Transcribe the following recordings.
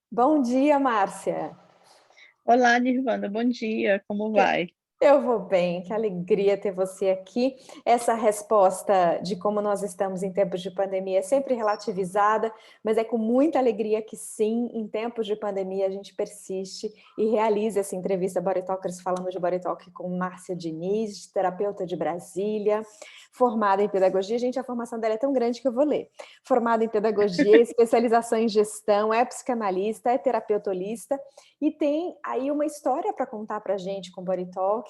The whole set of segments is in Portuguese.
Bom dia, Márcia. Olá, Nirvana, bom dia, como vai? Eu vou bem, que alegria ter você aqui. Essa resposta de como nós estamos em tempos de pandemia é sempre relativizada, mas é com muita alegria que sim, em tempos de pandemia a gente persiste e realiza essa entrevista Body Talkers falando de Body Talk com Márcia Diniz, terapeuta de Brasília, formada em pedagogia. Gente, a formação dela é tão grande que eu vou ler. Formada em pedagogia, especialização em gestão, é psicanalista, é terapeuta holista e tem aí uma história para contar para a gente com Body Talk,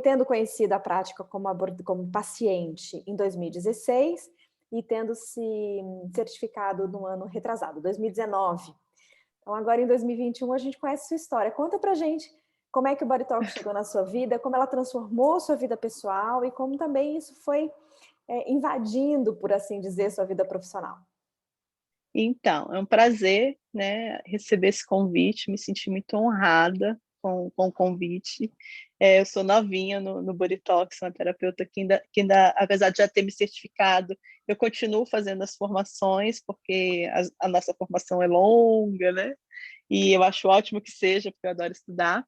tendo conhecido a prática como paciente em 2016 e tendo se certificado no ano retrasado, 2019. Então, agora em 2021, a gente conhece sua história. Conta pra gente como é que o Body Talk chegou na sua vida, como ela transformou sua vida pessoal e como também isso foi invadindo, por assim dizer, sua vida profissional. Então, é um prazer, né, receber esse convite, me senti muito honrada com o convite. Eu sou novinha no Body Talk, sou uma terapeuta que ainda, apesar de já ter me certificado, eu continuo fazendo as formações, porque a nossa formação é longa, né? E eu acho ótimo que seja, porque eu adoro estudar.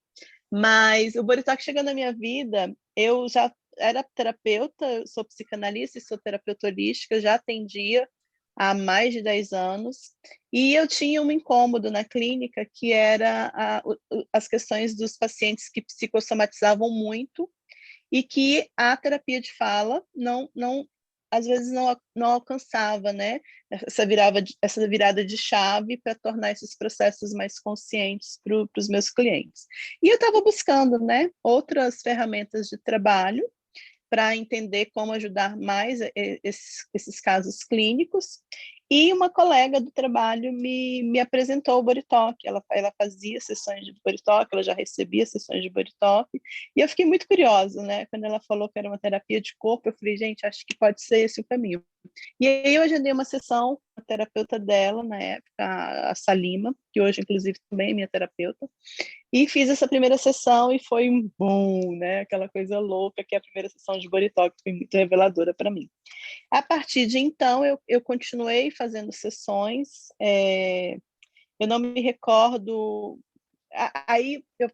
Mas o Body Talk chegando na minha vida, eu já era terapeuta, sou psicanalista e sou terapeuta holística, já atendia há mais de 10 anos, e eu tinha um incômodo na clínica que era as questões dos pacientes que psicossomatizavam muito e que a terapia de fala não às vezes não alcançava, né? Essa virada de chave para tornar esses processos mais conscientes para os meus clientes. E eu estava buscando, né, outras ferramentas de trabalho para entender como ajudar mais esses casos clínicos. E uma colega do trabalho me apresentou o Body Talk. Ela fazia sessões de Body Talk, ela já recebia sessões de Body Talk. E eu fiquei muito curiosa, né? Quando ela falou que era uma terapia de corpo, eu falei, gente, acho que pode ser esse o caminho. E aí eu agendei uma sessão com a terapeuta dela, na época, a Salima, que hoje, inclusive, também é minha terapeuta. E fiz essa primeira sessão e foi um boom, né? Aquela coisa louca que é a primeira sessão de Body Talk, foi muito reveladora para mim. A partir de então, eu continuei fazendo sessões, eu não me recordo. Aí eu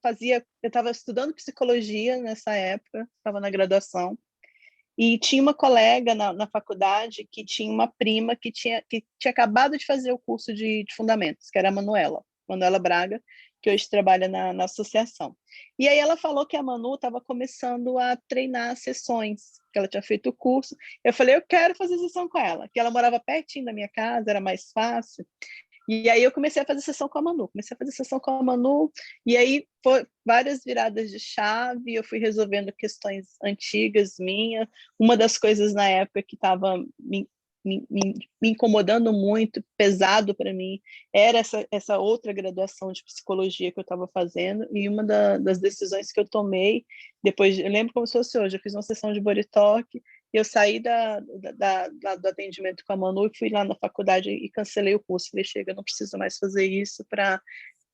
estava estudando psicologia nessa época, estava na graduação, e tinha uma colega na faculdade que tinha uma prima que tinha acabado de fazer o curso de fundamentos, que era a Manuela Braga, que hoje trabalha na associação. E aí ela falou que a Manu estava começando a treinar sessões, que ela tinha feito o curso. Eu falei, eu quero fazer sessão com ela, que ela morava pertinho da minha casa, era mais fácil. E aí eu comecei a fazer sessão com a Manu, e aí foi várias viradas de chave, eu fui resolvendo questões antigas minhas. Uma das coisas na época que estava me incomodando muito, pesado para mim, era essa outra graduação de psicologia que eu estava fazendo, e uma das decisões que eu tomei, depois, eu lembro como se fosse hoje, eu fiz uma sessão de Body Talk, eu saí do atendimento com a Manu e fui lá na faculdade e cancelei o curso. Falei, chega, eu não preciso mais fazer isso para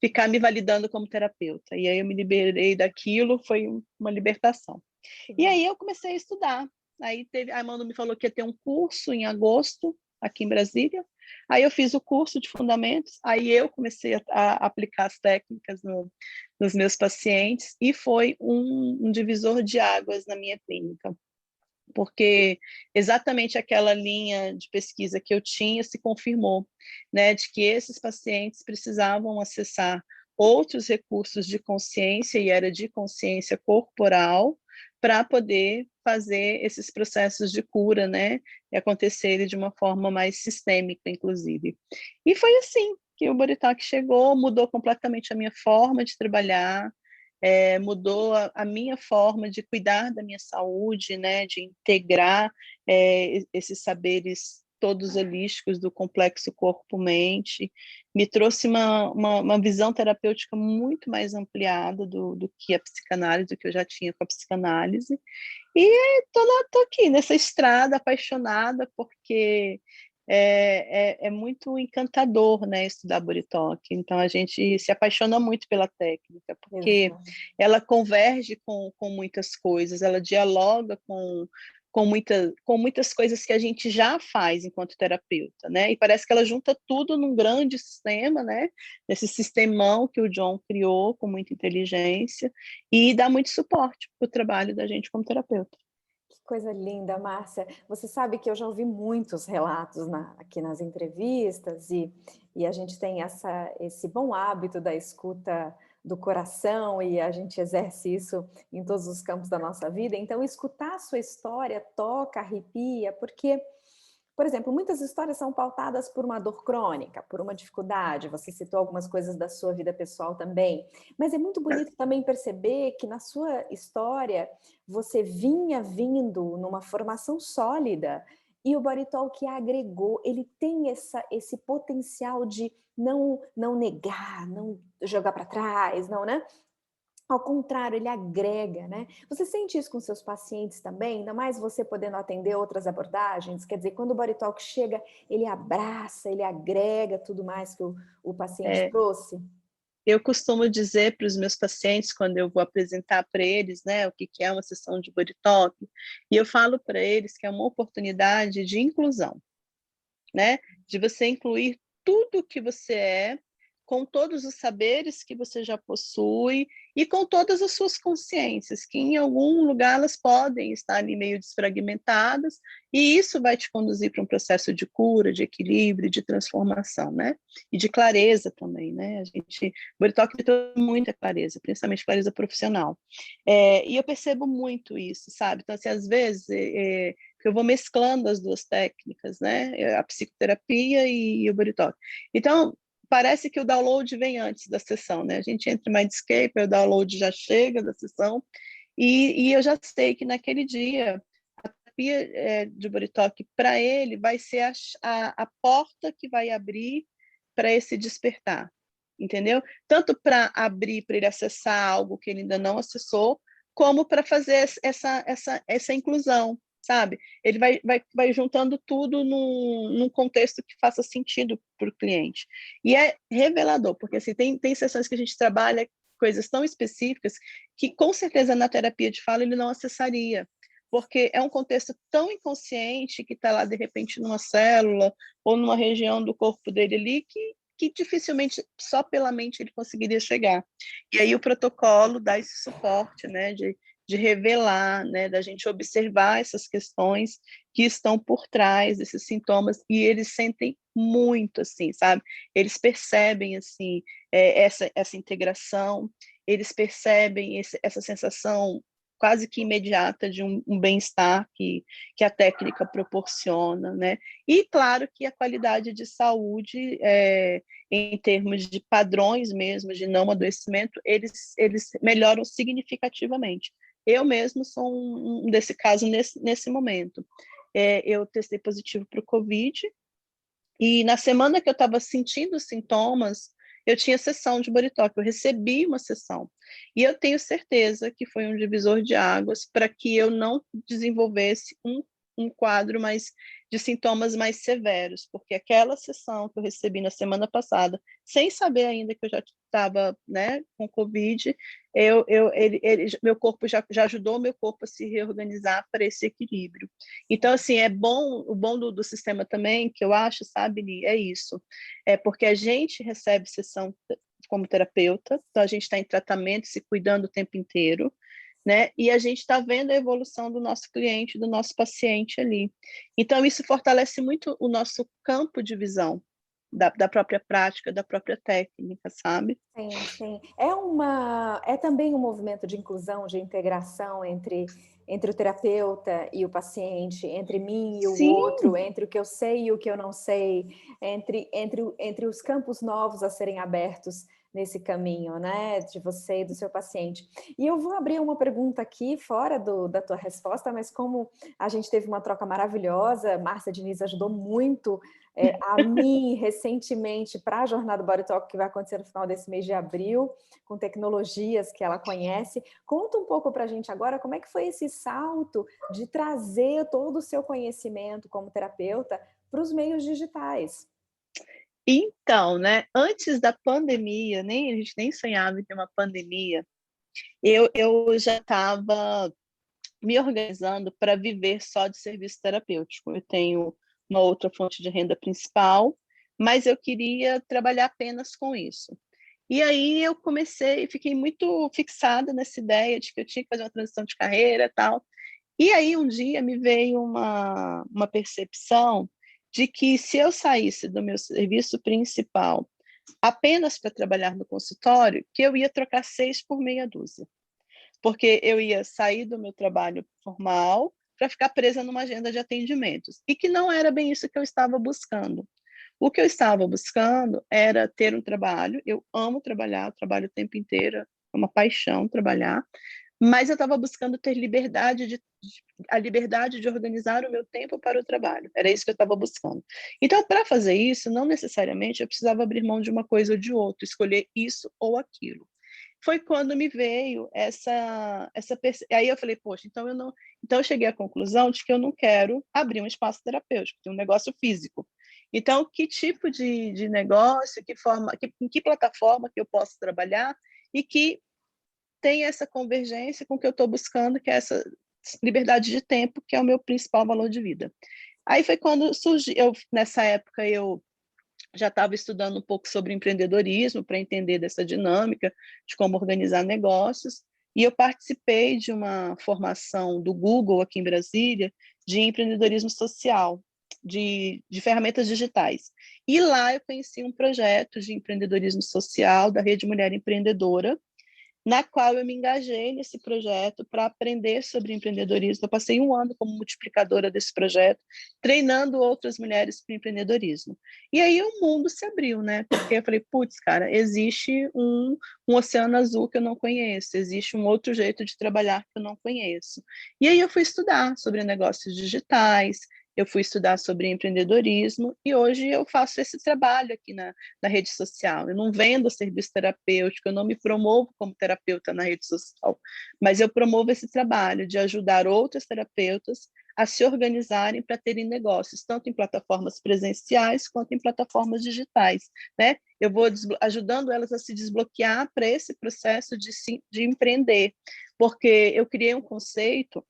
ficar me validando como terapeuta. E aí eu me liberei daquilo, foi uma libertação. E aí eu comecei a estudar. A Manu me falou que ia ter um curso em agosto, aqui em Brasília. Aí eu fiz o curso de fundamentos, aí eu comecei a aplicar as técnicas nos meus pacientes e foi um divisor de águas na minha clínica, porque exatamente aquela linha de pesquisa que eu tinha se confirmou, né, de que esses pacientes precisavam acessar outros recursos de consciência, e era de consciência corporal, para poder fazer esses processos de cura, né, e acontecerem de uma forma mais sistêmica, inclusive. E foi assim que o Boritalk chegou, mudou completamente a minha forma de trabalhar, mudou a minha forma de cuidar da minha saúde, né, de integrar esses saberes todos holísticos do complexo corpo-mente, me trouxe uma visão terapêutica muito mais ampliada do que a psicanálise, do que eu já tinha com a psicanálise, e tô aqui nessa estrada apaixonada, porque é muito encantador, né, estudar Body Talk. Então a gente se apaixona muito pela técnica, porque Exato. ela converge com muitas coisas, ela dialoga com muitas coisas que a gente já faz enquanto terapeuta, né? E parece que ela junta tudo num grande sistema, né? Nesse sistemão que o John criou com muita inteligência e dá muito suporte para o trabalho da gente como terapeuta. Que coisa linda, Márcia. Você sabe que eu já ouvi muitos relatos aqui nas entrevistas e a gente tem esse bom hábito da escuta do coração e a gente exerce isso em todos os campos da nossa vida. Então, escutar a sua história toca, arrepia, porque, por exemplo, muitas histórias são pautadas por uma dor crônica, por uma dificuldade. Você citou algumas coisas da sua vida pessoal também, mas é muito bonito também perceber que na sua história você vinha vindo numa formação sólida e o Body Talk agregou, ele tem esse potencial de não negar, não jogar para trás, não, né? Ao contrário, ele agrega, né? Você sente isso com seus pacientes também? Ainda mais você podendo atender outras abordagens? Quer dizer, quando o Body Talk chega, ele abraça, ele agrega tudo mais que o paciente trouxe? Eu costumo dizer para os meus pacientes, quando eu vou apresentar para eles, né, o que é uma sessão de Body Talk, e eu falo para eles que é uma oportunidade de inclusão, né? De você incluir tudo o que você é, com todos os saberes que você já possui e com todas as suas consciências, que em algum lugar elas podem estar ali meio desfragmentadas, e isso vai te conduzir para um processo de cura, de equilíbrio, de transformação, né? E de clareza também, né? O Body Talk me trouxe muita clareza, principalmente clareza profissional. E eu percebo muito isso, sabe? Então, assim, às vezes, eu vou mesclando as duas técnicas, né? A psicoterapia e o Body Talk. Então, parece que o download vem antes da sessão, né? A gente entra em Mindscape, o download já chega da sessão, e eu já sei que naquele dia a terapia de Body Talk para ele vai ser a porta que vai abrir para esse despertar, entendeu? Tanto para abrir, para ele acessar algo que ele ainda não acessou, como para fazer essa inclusão, sabe? Ele vai juntando tudo num contexto que faça sentido para o cliente. E é revelador, porque assim, tem sessões que a gente trabalha coisas tão específicas que, com certeza, na terapia de fala ele não acessaria, porque é um contexto tão inconsciente que está lá, de repente, numa célula ou numa região do corpo dele ali que dificilmente só pela mente ele conseguiria chegar. E aí o protocolo dá esse suporte, né, de revelar, né, da gente observar essas questões que estão por trás desses sintomas, e eles sentem muito, assim, sabe? Eles percebem, assim, essa integração, eles percebem essa sensação quase que imediata de um bem-estar que a técnica proporciona, né? E, claro, que a qualidade de saúde, em termos de padrões mesmo, de não adoecimento, eles melhoram significativamente. Eu mesmo sou um desse caso nesse momento. Eu testei positivo para o Covid, e na semana que eu estava sentindo os sintomas, eu tinha sessão de Body Talk, eu recebi uma sessão. E eu tenho certeza que foi um divisor de águas para que eu não desenvolvesse um quadro mais de sintomas mais severos, porque aquela sessão que eu recebi na semana passada, sem saber ainda que eu já estava, né, com Covid, meu corpo já ajudou meu corpo a se reorganizar para esse equilíbrio. Então, assim, o bom do sistema também, que eu acho, sabe, Li, é isso. É porque a gente recebe sessão como terapeuta, então a gente está em tratamento, se cuidando o tempo inteiro, né? E a gente está vendo a evolução do nosso cliente, do nosso paciente ali. Então, isso fortalece muito o nosso campo de visão da própria prática, da própria técnica, sabe? Sim, sim. É também um movimento de inclusão, de integração entre o terapeuta e o paciente, entre mim e o Sim, outro, entre o que eu sei e o que eu não sei, entre os campos novos a serem abertos nesse caminho, né, de você e do seu paciente. E eu vou abrir uma pergunta aqui, fora da tua resposta, mas como a gente teve uma troca maravilhosa, Márcia Diniz ajudou muito a mim recentemente para a jornada Body Talk que vai acontecer no final desse mês de abril, com tecnologias que ela conhece. Conta um pouco para a gente agora como é que foi esse salto de trazer todo o seu conhecimento como terapeuta para os meios digitais. então, né, antes da pandemia, a gente nem sonhava em ter uma pandemia, eu já estava me organizando para viver só de serviço terapêutico. Eu tenho uma outra fonte de renda principal, mas eu queria trabalhar apenas com isso. E aí eu comecei, fiquei muito fixada nessa ideia de que eu tinha que fazer uma transição de carreira e tal. E aí um dia me veio uma percepção de que se eu saísse do meu serviço principal apenas para trabalhar no consultório, que eu ia trocar 6 por meia dúzia. Porque eu ia sair do meu trabalho formal para ficar presa numa agenda de atendimentos. E que não era bem isso que eu estava buscando. O que eu estava buscando era ter um trabalho. Eu amo trabalhar, trabalho o tempo inteiro, é uma paixão trabalhar, mas eu estava buscando ter a liberdade de organizar o meu tempo para o trabalho. Era isso que eu estava buscando. Então, para fazer isso, não necessariamente eu precisava abrir mão de uma coisa ou de outra, escolher isso ou aquilo. Foi quando me veio aí eu falei, poxa, então eu cheguei à conclusão de que eu não quero abrir um espaço terapêutico, um negócio físico. Então, que tipo de negócio, em que plataforma que eu posso trabalhar e que tem essa convergência com o que eu estou buscando, que é essa liberdade de tempo, que é o meu principal valor de vida. Aí foi quando surgiu, nessa época eu já estava estudando um pouco sobre empreendedorismo para entender dessa dinâmica de como organizar negócios, e eu participei de uma formação do Google aqui em Brasília de empreendedorismo social, de ferramentas digitais. E lá eu conheci um projeto de empreendedorismo social da Rede Mulher Empreendedora, na qual eu me engajei nesse projeto para aprender sobre empreendedorismo. Eu passei 1 ano como multiplicadora desse projeto, treinando outras mulheres para empreendedorismo. E aí o mundo se abriu, né? Porque eu falei, putz, cara, existe um oceano azul que eu não conheço, existe um outro jeito de trabalhar que eu não conheço. E aí eu fui estudar sobre negócios digitais, eu fui estudar sobre empreendedorismo e hoje eu faço esse trabalho aqui na rede social. Eu não vendo serviço terapêutico, eu não me promovo como terapeuta na rede social, mas eu promovo esse trabalho de ajudar outras terapeutas a se organizarem para terem negócios, tanto em plataformas presenciais quanto em plataformas digitais, né? Eu vou ajudando elas a se desbloquear para esse processo de empreender, porque eu criei um conceito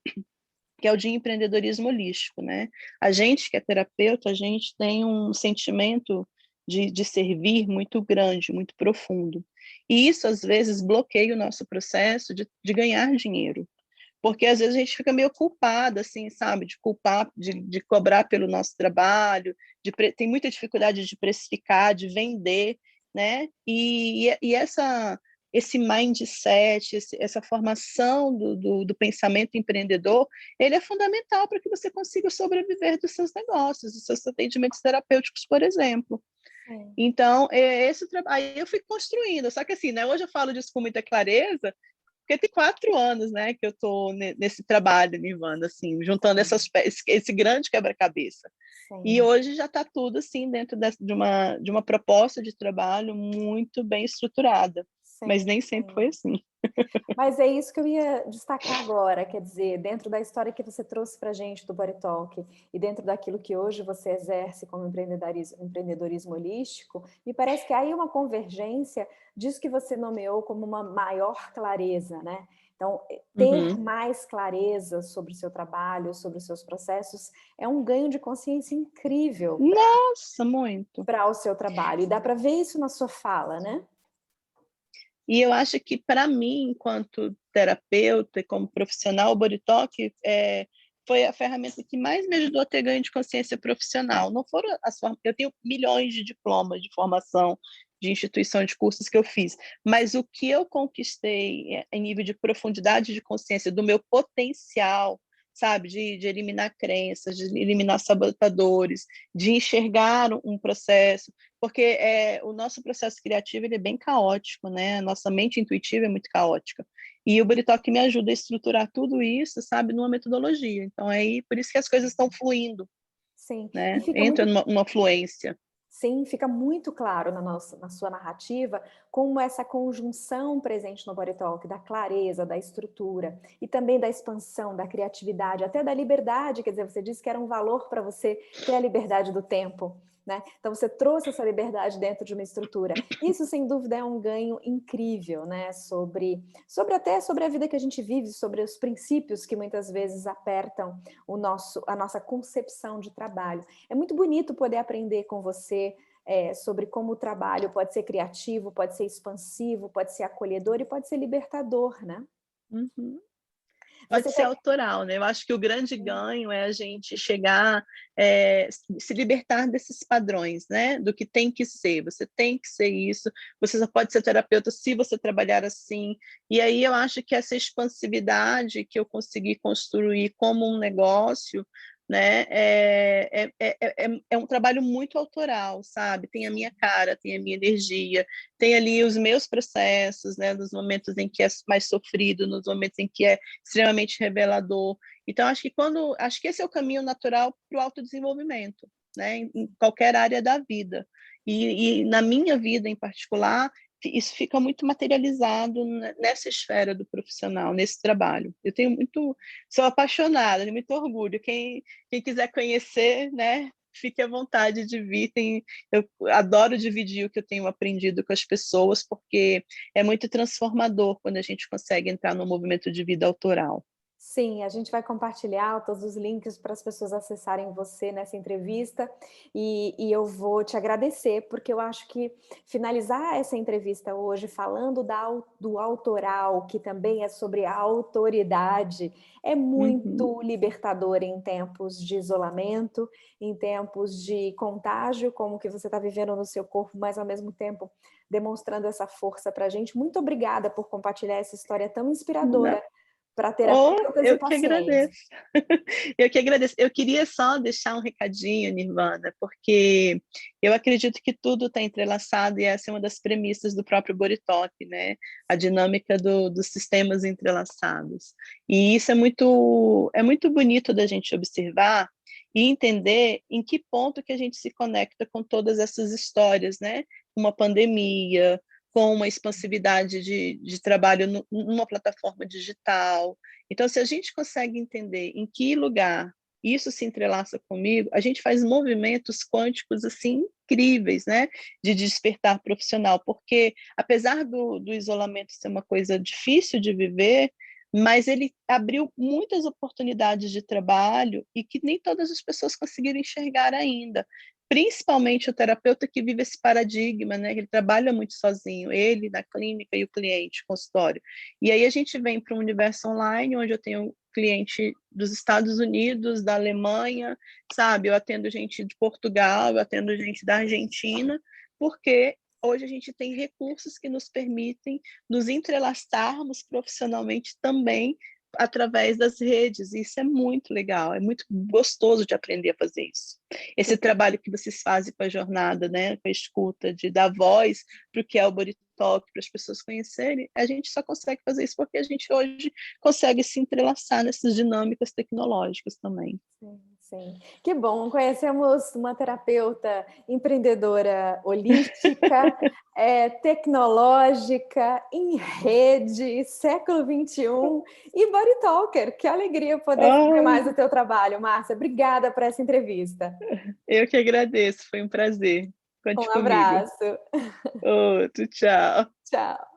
que é o de empreendedorismo holístico, né? A gente que é terapeuta, a gente tem um sentimento de servir muito grande, muito profundo. E isso, às vezes, bloqueia o nosso processo de ganhar dinheiro. Porque, às vezes, a gente fica meio culpada, assim, sabe? De culpar, de cobrar pelo nosso trabalho, tem muita dificuldade de precificar, de vender, né? E esse mindset, essa formação do pensamento empreendedor, ele é fundamental para que você consiga sobreviver dos seus negócios, dos seus atendimentos terapêuticos, por exemplo. Sim. Então, esse trabalho, aí eu fui construindo, só que assim, né, hoje eu falo disso com muita clareza, porque tem 4 anos, né, que eu estou nesse trabalho, Nirvana, assim, juntando esse grande quebra-cabeça. E Sim. hoje já está tudo assim dentro de uma proposta de trabalho muito bem estruturada, mas Sim, nem sempre foi sim. assim. Mas é isso que eu ia destacar agora, quer dizer, dentro da história que você trouxe para a gente do Body Talk e dentro daquilo que hoje você exerce como empreendedorismo holístico, me parece que há aí uma convergência disso que você nomeou como uma maior clareza, né? Então, ter Uhum. mais clareza sobre o seu trabalho, sobre os seus processos, é um ganho de consciência incrível Nossa, muito. para o seu trabalho. E dá para ver isso na sua fala, né? E eu acho que, para mim, enquanto terapeuta e como profissional, o Body Talk foi a ferramenta que mais me ajudou a ter ganho de consciência profissional. Não foram eu tenho milhões de diplomas de formação de instituição de cursos que eu fiz, mas o que eu conquistei em nível de profundidade de consciência do meu potencial, sabe, de eliminar crenças, de eliminar sabotadores, de enxergar um processo, porque o nosso processo criativo ele é bem caótico, né? A nossa mente intuitiva é muito caótica. E o Britoque me ajuda a estruturar tudo isso, sabe, numa metodologia. Então, aí, por isso que as coisas estão fluindo, Sim. E né? fica Entra muito numa fluência. Sim, fica muito claro na sua narrativa como essa conjunção presente no Body Talk, da clareza, da estrutura e também da expansão, da criatividade, até da liberdade, quer dizer, você disse que era um valor para você ter a liberdade do tempo, né? Então você trouxe essa liberdade dentro de uma estrutura. Isso, sem dúvida, é um ganho incrível, né? Sobre a vida que a gente vive, sobre os princípios que muitas vezes apertam a nossa concepção de trabalho. É muito bonito poder aprender com você sobre como o trabalho pode ser criativo, pode ser expansivo, pode ser acolhedor e pode ser libertador, né? Uhum. Pode Você ser tem... autoral, né? Eu acho que o grande ganho é a gente chegar, se libertar desses padrões, né? Do que tem que ser. Você tem que ser isso. Você só pode ser terapeuta se você trabalhar assim. E aí eu acho que essa expansividade que eu consegui construir como um negócio, né? É um trabalho muito autoral, sabe? Tem a minha cara, tem a minha energia, tem ali os meus processos, né? Nos momentos em que é mais sofrido, nos momentos em que é extremamente revelador. Então, acho que esse é o caminho natural para o autodesenvolvimento, né? Em qualquer área da vida. E na minha vida em particular, isso fica muito materializado nessa esfera do profissional, nesse trabalho. Sou apaixonada, tenho muito orgulho. Quem quiser conhecer, né? Fique à vontade de vir. Eu adoro dividir o que eu tenho aprendido com as pessoas, porque é muito transformador quando a gente consegue entrar no movimento de vida autoral. Sim, a gente vai compartilhar todos os links para as pessoas acessarem você nessa entrevista e eu vou te agradecer, porque eu acho que finalizar essa entrevista hoje falando do autoral, que também é sobre a autoridade, é Uhum. muito libertador em tempos de isolamento, em tempos de contágio, como que você está vivendo no seu corpo, mas ao mesmo tempo demonstrando essa força para a gente. Muito obrigada por compartilhar essa história tão inspiradora para terapeutas e Eu que pacientes. agradeço. Eu que agradeço. Eu queria só deixar um recadinho, Nirvana, porque eu acredito que tudo está entrelaçado e essa é uma das premissas do próprio Bodytalk, né? A dinâmica dos sistemas entrelaçados. E isso é muito bonito da gente observar e entender em que ponto que a gente se conecta com todas essas histórias, né? Uma pandemia, com uma expansividade de trabalho numa plataforma digital. Então, se a gente consegue entender em que lugar isso se entrelaça comigo, a gente faz movimentos quânticos assim incríveis, né, de despertar profissional, porque apesar do isolamento ser uma coisa difícil de viver, mas ele abriu muitas oportunidades de trabalho e que nem todas as pessoas conseguiram enxergar ainda. Principalmente o terapeuta que vive esse paradigma, né? Ele trabalha muito sozinho, ele na clínica e o cliente, consultório. E aí a gente vem para um universo online, onde eu tenho cliente dos Estados Unidos, da Alemanha, sabe? Eu atendo gente de Portugal, eu atendo gente da Argentina, porque hoje a gente tem recursos que nos permitem nos entrelaçarmos profissionalmente também através das redes, e isso é muito legal, é muito gostoso de aprender a fazer isso. Esse trabalho que vocês fazem com a jornada, né, com a escuta, de dar voz para o que é o Body Talk, para as pessoas conhecerem, a gente só consegue fazer isso porque a gente hoje consegue se entrelaçar nessas dinâmicas tecnológicas também. Sim, sim. Que bom, conhecemos uma terapeuta empreendedora holística, tecnológica, em rede, século XXI e body talker. Que alegria poder saber Ai, mais do teu trabalho, Márcia. Obrigada por essa entrevista. eu que agradeço, foi um prazer. Um Conte comigo. abraço. Outro, tchau. Tchau.